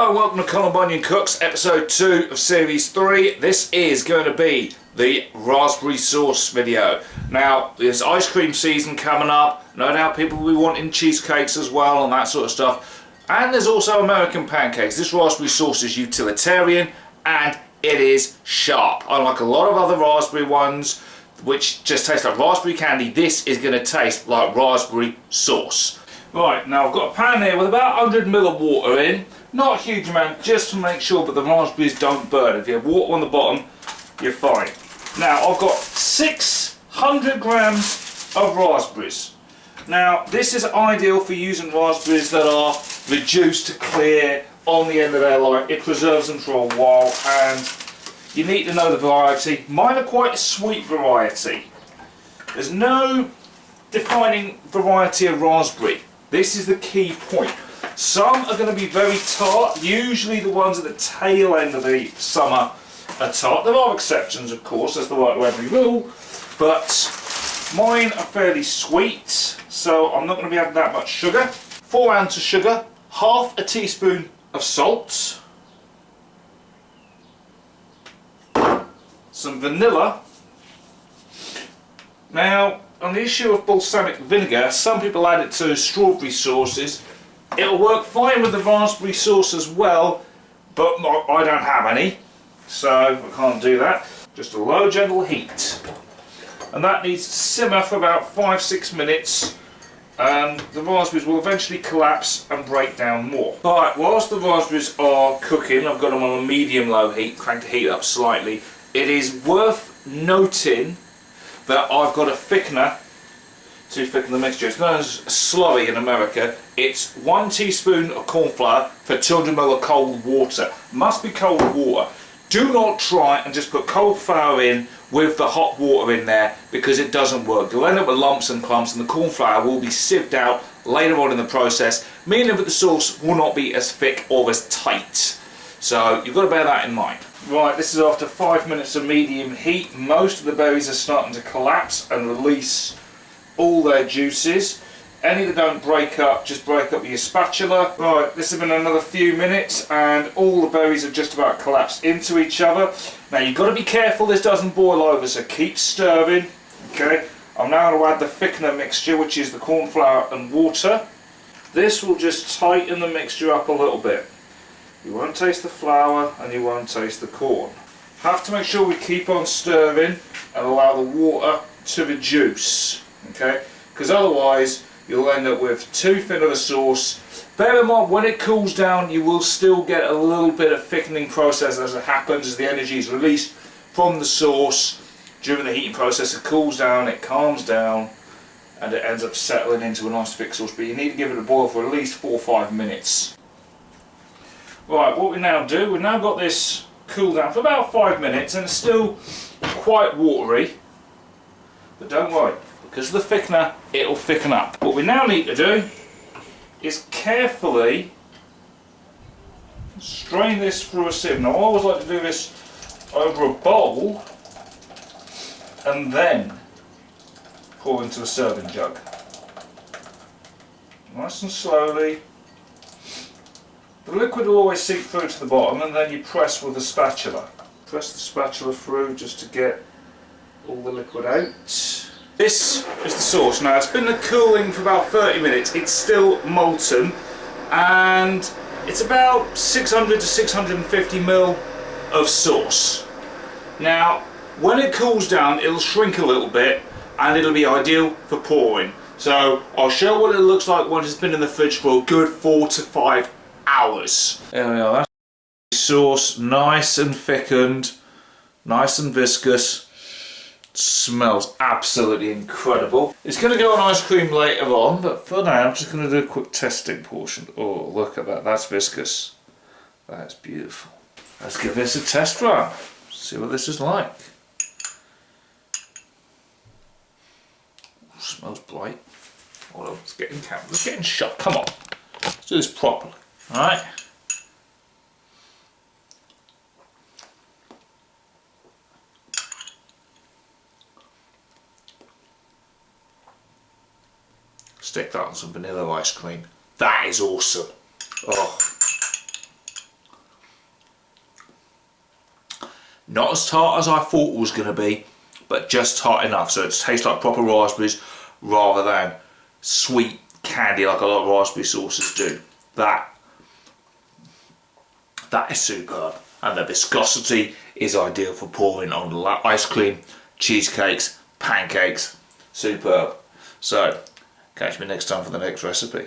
Hello and welcome to Colin Bunyan Cooks, episode 2 of series 3. This is going to be the raspberry sauce video. Now, there's ice cream season coming up. No doubt people will be wanting cheesecakes as well and that sort of stuff. And there's also American pancakes. This raspberry sauce is utilitarian and it is sharp. Unlike a lot of other raspberry ones, which just taste like raspberry candy, this is going to taste like raspberry sauce. Right, now I've got a pan here with about 100 ml of water in. Not a huge amount, just to make sure that the raspberries don't burn. If you have water on the bottom, you're fine. Now I've got 600 grams of raspberries. Now this is ideal for using raspberries that are reduced to clear on the end of their life. It preserves them for a while, and you need to know the variety. Mine are quite a sweet variety. There's no defining variety of raspberry. This is the key point. Some are going to be very tart. Usually the ones at the tail end of the summer are tart. There are exceptions, of course, that's the right to every rule, but mine are fairly sweet, so I'm not going to be adding that much sugar. 4 ounces of sugar, half a teaspoon of salt, some vanilla. Now, on the issue of balsamic vinegar, some people add it to strawberry sauces. It'll work fine with the raspberry sauce as well, but I don't have any, so I can't do that. Just a low gentle heat. And that needs to simmer for about 5-6 minutes, and the raspberries will eventually collapse and break down more. Alright, whilst the raspberries are cooking, I've got them on a medium-low heat, cranked the heat up slightly. It is worth noting that I've got a thickener to thicken the mixture. It's known as a slurry in America. It's 1 teaspoon of corn flour for 200 ml of cold water. Must be cold water. Do not try and just put cold flour in with the hot water in there, because it doesn't work. You'll end up with lumps and clumps, and the corn flour will be sieved out later on in the process, meaning that the sauce will not be as thick or as tight. So you've got to bear that in mind. Right, this is after 5 minutes of medium heat. Most of the berries are starting to collapse and release all their juices. Any that don't break up, just break up with your spatula. Right, this has been another few minutes and all the berries have just about collapsed into each other. Now you've got to be careful this doesn't boil over, so keep stirring. Okay, I'm now going to add the thickener mixture, which is the corn flour and water. This will just tighten the mixture up a little bit. You won't taste the flour and you won't taste the corn. Have to make sure we keep on stirring and allow the water to reduce, okay? Because otherwise you'll end up with too thin of a sauce. Bear in mind, when it cools down you will still get a little bit of thickening process as it happens, as the energy is released from the sauce during the heating process. It cools down, it calms down, and it ends up settling into a nice thick sauce, but you need to give it a boil for at least 4 or 5 minutes. Right, what we now do, we've now got this cool down for about 5 minutes and it's still quite watery, but don't worry, because of the thickener it'll thicken up. What we now need to do is carefully strain this through a sieve. Now I always like to do this over a bowl and then pour into a serving jug. Nice and slowly. The liquid will always seep through to the bottom, and then you press with a spatula. Press the spatula through just to get all the liquid out. This is the sauce. Now it's been cooling for about 30 minutes. It's still molten, and it's about 600 to 650 ml of sauce. Now when it cools down it'll shrink a little bit and it'll be ideal for pouring. So I'll show what it looks like once it's been in the fridge for a good 4 to 5 hours. There we are, that's the sauce, nice and thickened, nice and viscous. Smells absolutely incredible. It's going to go on ice cream later on, but for now I'm just going to do a quick testing portion. Oh, look at that, that's viscous. That's beautiful. Let's give this a test run, see what this is like. Smells bright. Oh, it's getting shot. Come on, let's do this properly. Alright. Stick that on some vanilla ice cream. That is awesome. Oh. Not as tart as I thought it was going to be, but just tart enough so it tastes like proper raspberries rather than sweet candy like a lot of raspberry sauces do. That is superb, and the viscosity is ideal for pouring on ice cream, cheesecakes, pancakes. Superb. So catch me next time for the next recipe.